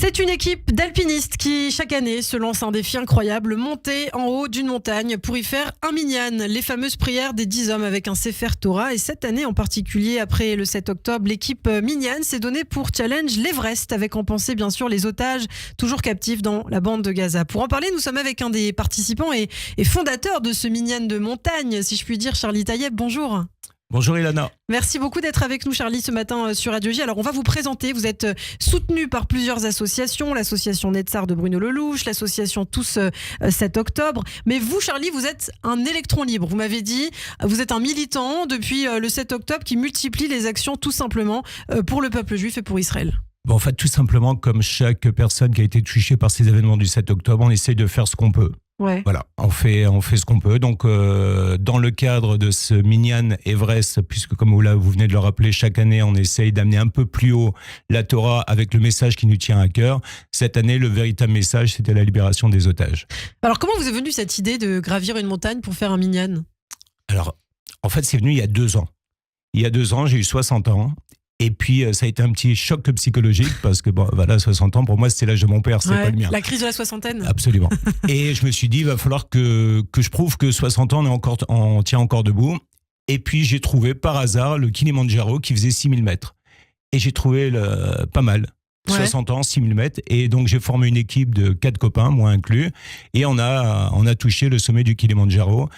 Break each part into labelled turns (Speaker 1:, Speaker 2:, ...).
Speaker 1: C'est une équipe d'alpinistes qui, chaque année, se lance un défi incroyable, monter en haut d'une montagne pour y faire un minyan, les fameuses prières des 10 hommes avec un Sefer Torah. Et cette année en particulier, après le 7 octobre, l'équipe minyan s'est donnée pour challenge l'Everest, avec en pensée bien sûr les otages toujours captifs dans la bande de Gaza. Pour en parler, nous sommes avec un des participants et fondateur de ce minyan de montagne, si je puis dire, Charlie Taïeb. Bonjour.
Speaker 2: Bonjour Ilana.
Speaker 1: Merci beaucoup d'être avec nous Charlie ce matin sur Radio J. Alors on va vous présenter, vous êtes soutenu par plusieurs associations, l'association Netzar de Bruno Lelouch, l'association Tous 7 octobre. Mais vous Charlie, vous êtes un électron libre, vous m'avez dit, vous êtes un militant depuis le 7 octobre qui multiplie les actions tout simplement pour le peuple juif et pour Israël.
Speaker 2: Bon, en fait, tout simplement, comme chaque personne qui a été touchée par ces événements du 7 octobre, on essaye de faire ce qu'on peut.
Speaker 1: Ouais.
Speaker 2: Voilà, on fait ce qu'on peut. Donc, dans le cadre de ce minyan Everest, puisque comme vous venez de le rappeler, chaque année, on essaye d'amener un peu plus haut la Torah avec le message qui nous tient à cœur. Cette année, le véritable message, c'était la libération des otages.
Speaker 1: Alors, comment vous est venue cette idée de gravir une montagne pour faire un minyan ?
Speaker 2: Alors, en fait, c'est venu il y a 2 ans. Il y a 2 ans, j'ai eu 60 ans. Et puis, ça a été un petit choc psychologique parce que, bon, voilà, 60 ans, pour moi, c'était l'âge de mon père, c'est pas le mien.
Speaker 1: La crise de la soixantaine.
Speaker 2: Absolument. Et je me suis dit, il va falloir que je prouve que 60 ans, on tient encore debout. Et puis, j'ai trouvé par hasard le Kilimandjaro qui faisait 6000 mètres. Et j'ai trouvé pas mal. 60 ans, 6000 mètres. Et donc, j'ai formé une équipe de 4 copains, moi inclus. Et on a touché le sommet du Kilimandjaro.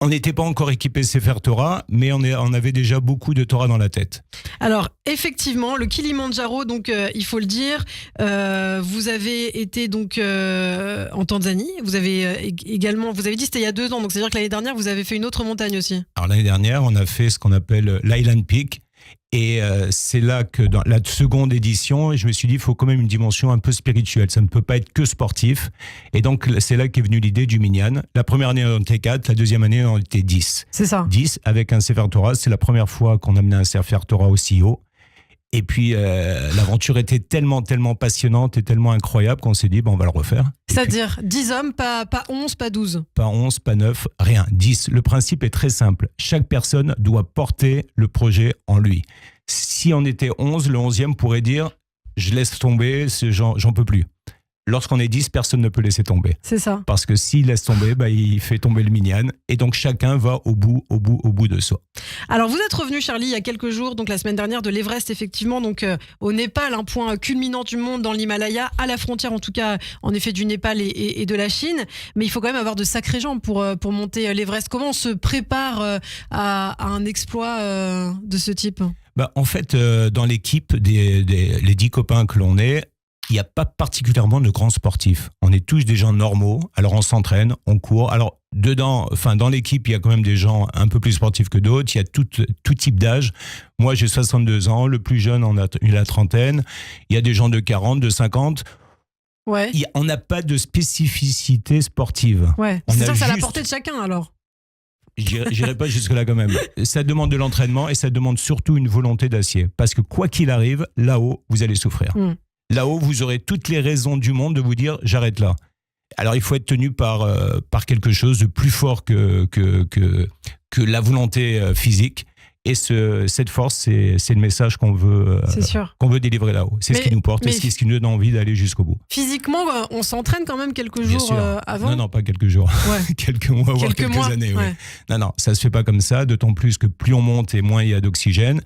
Speaker 2: On n'était pas encore équipé Sefer Torah, mais on avait déjà beaucoup de Torah dans la tête.
Speaker 1: Alors, effectivement, le Kilimandjaro, donc il faut le dire, vous avez été donc en Tanzanie. Vous avez également, vous avez dit c'était il y a 2 ans, donc c'est-à-dire que l'année dernière, vous avez fait une autre montagne aussi.
Speaker 2: Alors l'année dernière, on a fait ce qu'on appelle l'Island Peak. Et c'est là que dans la seconde édition, je me suis dit, il faut quand même une dimension un peu spirituelle. Ça ne peut pas être que sportif. Et donc, c'est là qu'est venue l'idée du minyan. La première année, on était 4. La deuxième année, on était 10.
Speaker 1: C'est ça.
Speaker 2: 10 avec un Sefer Torah. C'est la première fois qu'on amenait un Sefer Torah aussi haut. Et puis, l'aventure était tellement passionnante et tellement incroyable qu'on s'est dit, on va le refaire.
Speaker 1: C'est-à-dire 10 hommes, pas 11, pas 12.
Speaker 2: Pas 11, pas 9, rien. 10. Le principe est très simple. Chaque personne doit porter le projet en lui. Si on était 11, le 11e pourrait dire, je laisse tomber, j'en peux plus. Lorsqu'on est 10, personne ne peut laisser tomber.
Speaker 1: C'est ça.
Speaker 2: Parce que s'il laisse tomber, il fait tomber le minyan. Et donc, chacun va au bout de soi.
Speaker 1: Alors, vous êtes revenu, Charlie, il y a quelques jours, donc la semaine dernière, de l'Everest, effectivement, donc au Népal, un point culminant du monde dans l'Himalaya, à la frontière, en tout cas, en effet, du Népal et de la Chine. Mais il faut quand même avoir de sacrés jambes pour monter l'Everest. Comment on se prépare à un exploit de ce type ?
Speaker 2: En fait, dans l'équipe, les 10 copains que l'on est, il n'y a pas particulièrement de grands sportifs. On est tous des gens normaux. Alors, on s'entraîne, on court. Alors, dans l'équipe, il y a quand même des gens un peu plus sportifs que d'autres. Il y a tout type d'âge. Moi, j'ai 62 ans. Le plus jeune, on a la trentaine. Il y a des gens de 40, de 50.
Speaker 1: Ouais.
Speaker 2: On n'a pas de spécificité sportive.
Speaker 1: Ouais. C'est ça, c'est à la portée de chacun, alors.
Speaker 2: J'irai pas jusque-là quand même. Ça demande de l'entraînement et ça demande surtout une volonté d'acier. Parce que quoi qu'il arrive, là-haut, vous allez souffrir. Là-haut, vous aurez toutes les raisons du monde de vous dire « j'arrête là ». Alors, il faut être tenu par quelque chose de plus fort que la volonté physique. Et cette force, c'est le message qu'on veut délivrer là-haut. C'est ce qui nous porte et c'est ce qui nous donne envie d'aller jusqu'au bout.
Speaker 1: Physiquement, on s'entraîne quand même quelques jours avant ?
Speaker 2: Non, pas quelques jours. Ouais. Quelques mois, voire quelques années. Ouais. Non, ça se fait pas comme ça, d'autant plus que plus on monte et moins il y a d'oxygène.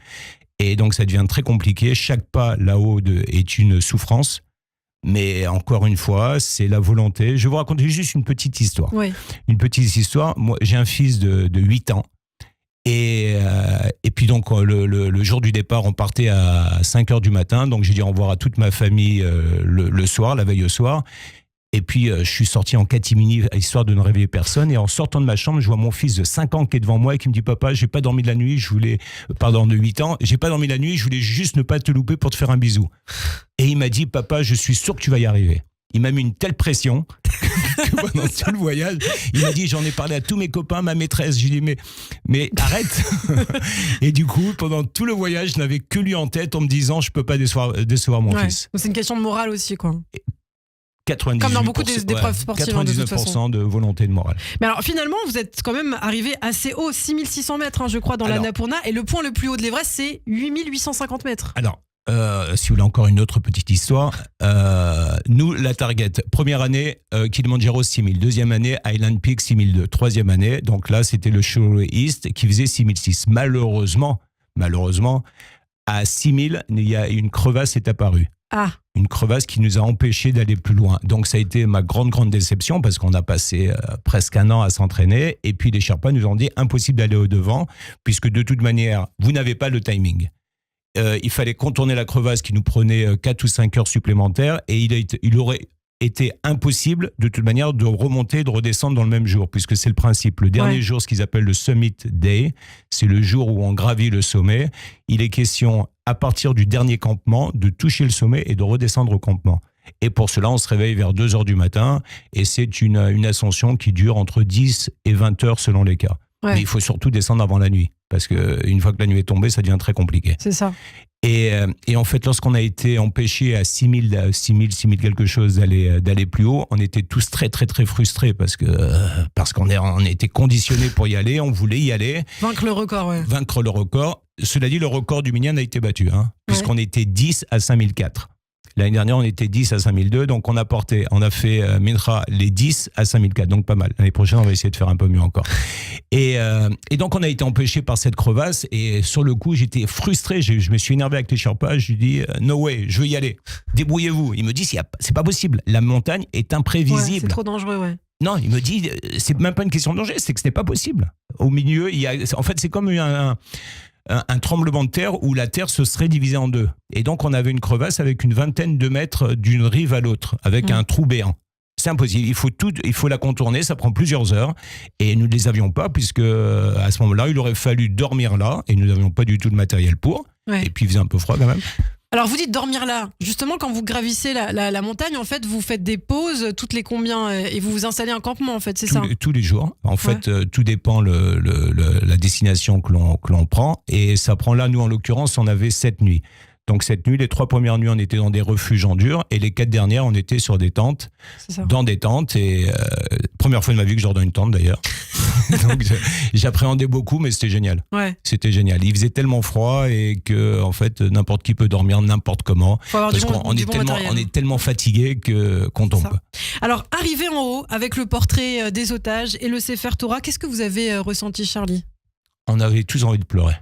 Speaker 2: Et donc, ça devient très compliqué. Chaque pas là-haut est une souffrance. Mais encore une fois, c'est la volonté. Je vais vous raconter juste une petite histoire.
Speaker 1: Oui.
Speaker 2: Une petite histoire. Moi, j'ai un fils de 8 ans. Et puis donc, le jour du départ, on partait à 5h du matin. Donc, j'ai dit au revoir à toute ma famille le soir, la veille au soir. Et puis, je suis sorti en catimini, histoire de ne réveiller personne. Et en sortant de ma chambre, je vois mon fils de 5 ans qui est devant moi et qui me dit « Papa, j'ai pas dormi de la nuit, de 8 ans, j'ai pas dormi la nuit, je voulais juste ne pas te louper pour te faire un bisou. » Et il m'a dit « Papa, je suis sûr que tu vas y arriver. » Il m'a mis une telle pression que pendant tout le voyage, il m'a dit, j'en ai parlé à tous mes copains, ma maîtresse. J'ai dit, mais arrête. Et du coup, pendant tout le voyage, je n'avais que lui en tête en me disant, je peux pas décevoir mon fils.
Speaker 1: Donc c'est une question de morale aussi, quoi.
Speaker 2: 98%,
Speaker 1: comme dans beaucoup d'épreuves sportives,
Speaker 2: 99%
Speaker 1: de toute façon.
Speaker 2: de volonté de morale.
Speaker 1: Mais alors finalement, vous êtes quand même arrivé assez haut, 6600 mètres, je crois, dans l'Annapurna. Et le point le plus haut de l'Everest, c'est 8850 mètres.
Speaker 2: Alors, Si vous voulez encore une autre petite histoire, nous, la target, première année, Kilimanjaro 6000, deuxième année, Highland Peak 6002, troisième année, donc là, c'était le Shirley East qui faisait 6006. Malheureusement, à 6000, il y a une crevasse est apparue.
Speaker 1: Ah.
Speaker 2: Une crevasse qui nous a empêchés d'aller plus loin. Donc ça a été ma grande déception parce qu'on a passé presque un an à s'entraîner et puis les Sherpas nous ont dit impossible d'aller au-devant puisque de toute manière, vous n'avez pas le timing. Il fallait contourner la crevasse qui nous prenait 4 ou 5 heures supplémentaires et il aurait été impossible de toute manière de remonter, de redescendre dans le même jour puisque c'est le principe. Le dernier jour, ce qu'ils appellent le Summit Day, c'est le jour où on gravit le sommet. Il est question à partir du dernier campement, de toucher le sommet et de redescendre au campement. Et pour cela, on se réveille vers 2 heures du matin et c'est une ascension qui dure entre 10 et 20 heures selon les cas. Ouais. Mais il faut surtout descendre avant la nuit parce qu'une fois que la nuit est tombée, ça devient très compliqué.
Speaker 1: C'est ça.
Speaker 2: Et en fait, lorsqu'on a été empêché à 6000 quelque chose d'aller plus haut, on était tous très frustrés parce qu'on était conditionnés pour y aller, on voulait y aller.
Speaker 1: Vaincre le record, ouais.
Speaker 2: Vaincre le record. Cela dit, le record du Minyan a été battu, puisqu'on était 10 à 5004. L'année dernière, on était 10 à 5002, donc on a fait Mintra les 10 à 5004, donc pas mal. L'année prochaine, on va essayer de faire un peu mieux encore. Et donc, on a été empêché par cette crevasse, et sur le coup, j'étais frustré, je me suis énervé avec les Sherpas, je lui dis « No way, je veux y aller, débrouillez-vous ». Il me dit « C'est pas possible, la montagne est imprévisible ».
Speaker 1: Ouais, c'est trop dangereux, ouais.
Speaker 2: Non, il me dit « C'est même pas une question de danger, c'est que ce n'est pas possible ». Au milieu, en fait, c'est comme un tremblement de terre où la terre se serait divisée en deux. Et donc, on avait une crevasse avec une vingtaine de mètres d'une rive à l'autre, avec un trou béant. C'est impossible. Il faut la contourner. Ça prend plusieurs heures. Et nous ne les avions pas, puisque à ce moment-là, il aurait fallu dormir là. Et nous n'avions pas du tout de matériel pour. Ouais. Et puis, il faisait un peu froid quand même.
Speaker 1: Alors, vous dites dormir là. Justement, quand vous gravissez la montagne, en fait, vous faites des pauses toutes les combien et vous vous installez un campement, en fait, c'est ça ?
Speaker 2: Tous les jours. En fait, tout dépend la destination que l'on prend. Et ça prend là, nous, en l'occurrence, on avait 7 nuits. Donc, cette nuit, les 3 premières nuits, on était dans des refuges en dur. Et les 4 dernières, on était sur des tentes. Dans des tentes. Et première fois de ma vie que je dors dans une tente, d'ailleurs. Donc, j'appréhendais beaucoup, mais c'était génial. Ouais. C'était génial. Il faisait tellement froid et que, en fait, n'importe qui peut dormir n'importe comment. Parce qu'on est tellement fatigué qu'on tombe.
Speaker 1: Alors, arrivé en haut avec le portrait des otages et le Sefer Torah, qu'est-ce que vous avez ressenti, Charlie ?
Speaker 2: On avait tous envie de pleurer.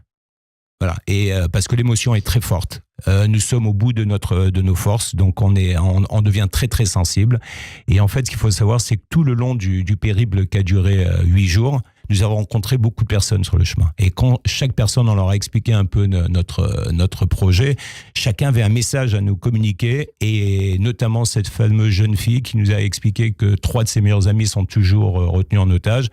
Speaker 2: Voilà. Et parce que l'émotion est très forte. Nous sommes au bout de nos forces, donc on devient très sensible. Et en fait, ce qu'il faut savoir, c'est que tout le long du périple qui a duré 8 jours, nous avons rencontré beaucoup de personnes sur le chemin. Et quand chaque personne, on leur a expliqué un peu notre projet, chacun avait un message à nous communiquer, et notamment cette fameuse jeune fille qui nous a expliqué que 3 de ses meilleurs amis sont toujours retenus en otage,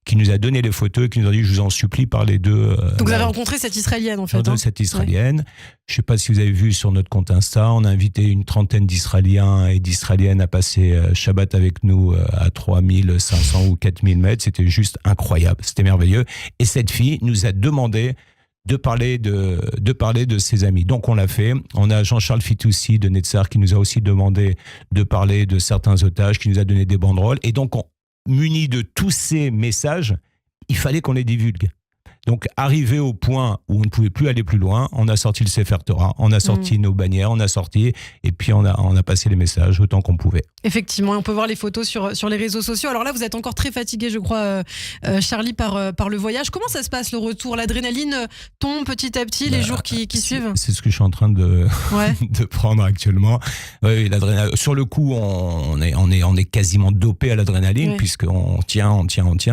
Speaker 2: qui nous a donné les photos et qui nous a dit « je vous en supplie, parlez d'eux ».
Speaker 1: Donc vous avez rencontré cette Israélienne en fait.
Speaker 2: Cette Israélienne. Je ne sais pas si vous avez vu sur notre compte Insta, on a invité une trentaine d'Israéliens et d'Israéliennes à passer Shabbat avec nous à 3500 ou 4000 mètres. C'était juste incroyable, c'était merveilleux. Et cette fille nous a demandé de parler de ses amis. Donc on l'a fait. On a Jean-Charles Fitoussi de Netzar qui nous a aussi demandé de parler de certains otages, qui nous a donné des banderoles. Et donc, muni de tous ces messages, il fallait qu'on les divulgue. Donc, arrivé au point où on ne pouvait plus aller plus loin, on a sorti le Sefer Torah, on a sorti nos bannières, et puis on a passé les messages autant qu'on pouvait.
Speaker 1: Effectivement, on peut voir les photos sur les réseaux sociaux. Alors là, vous êtes encore très fatigué, je crois, Charlie, par le voyage. Comment ça se passe, le retour ? L'adrénaline tombe petit à petit les jours qui suivent ?
Speaker 2: C'est ce que je suis en train de prendre actuellement. Oui, l'adrénaline. Sur le coup, on est quasiment dopé à l'adrénaline, puisqu'on tient,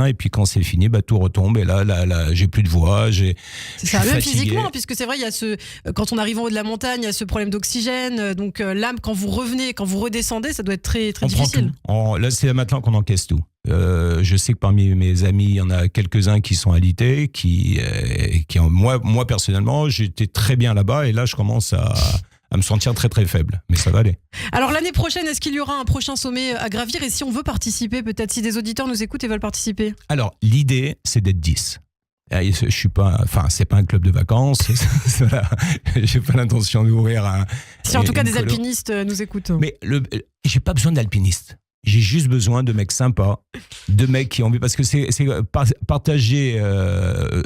Speaker 2: et puis quand c'est fini, tout retombe, et là j'ai plus de voix,
Speaker 1: c'est ça, même fatigué. Physiquement, puisque c'est vrai, il y a quand on arrive en haut de la montagne, il y a ce problème d'oxygène, donc là, quand vous revenez, quand vous redescendez, ça doit être très difficile.
Speaker 2: Là, c'est maintenant qu'on encaisse tout. Je sais que parmi mes amis, il y en a quelques-uns qui sont alités, moi personnellement, j'étais très bien là-bas, et là, je commence à me sentir très faible, mais ça va aller.
Speaker 1: Alors l'année prochaine, est-ce qu'il y aura un prochain sommet à gravir ? Et si on veut participer, peut-être si des auditeurs nous écoutent et veulent participer ?
Speaker 2: Alors, l'idée, c'est d'être 10. Je suis pas, c'est pas un club de vacances. Voilà. J'ai pas l'intention d'ouvrir
Speaker 1: si en tout cas des alpinistes nous écoutent.
Speaker 2: Mais j'ai pas besoin d'alpinistes. J'ai juste besoin de mecs sympas, de mecs qui ont envie. Parce que c'est partager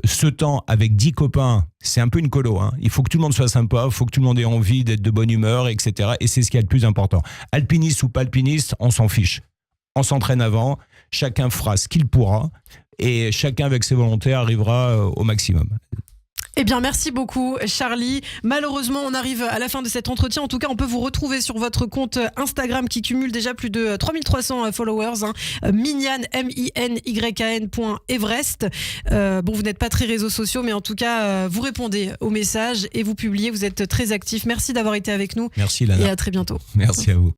Speaker 2: ce temps avec 10 copains, c'est un peu une colo. Hein. Il faut que tout le monde soit sympa, il faut que tout le monde ait envie d'être de bonne humeur, etc. Et c'est ce qui est le plus important. Alpiniste ou pas alpiniste, on s'en fiche. On s'entraîne avant, chacun fera ce qu'il pourra et chacun avec ses volontés arrivera au maximum.
Speaker 1: Eh bien, merci beaucoup, Charlie. Malheureusement, on arrive à la fin de cet entretien. En tout cas, on peut vous retrouver sur votre compte Instagram qui cumule déjà plus de 3300 followers. Minyan, MINYAN.Everest. Bon, vous n'êtes pas très réseaux sociaux, mais en tout cas, vous répondez aux messages et vous publiez. Vous êtes très actifs. Merci d'avoir été avec nous.
Speaker 2: Merci, Lana.
Speaker 1: Et à très bientôt.
Speaker 2: Merci à vous.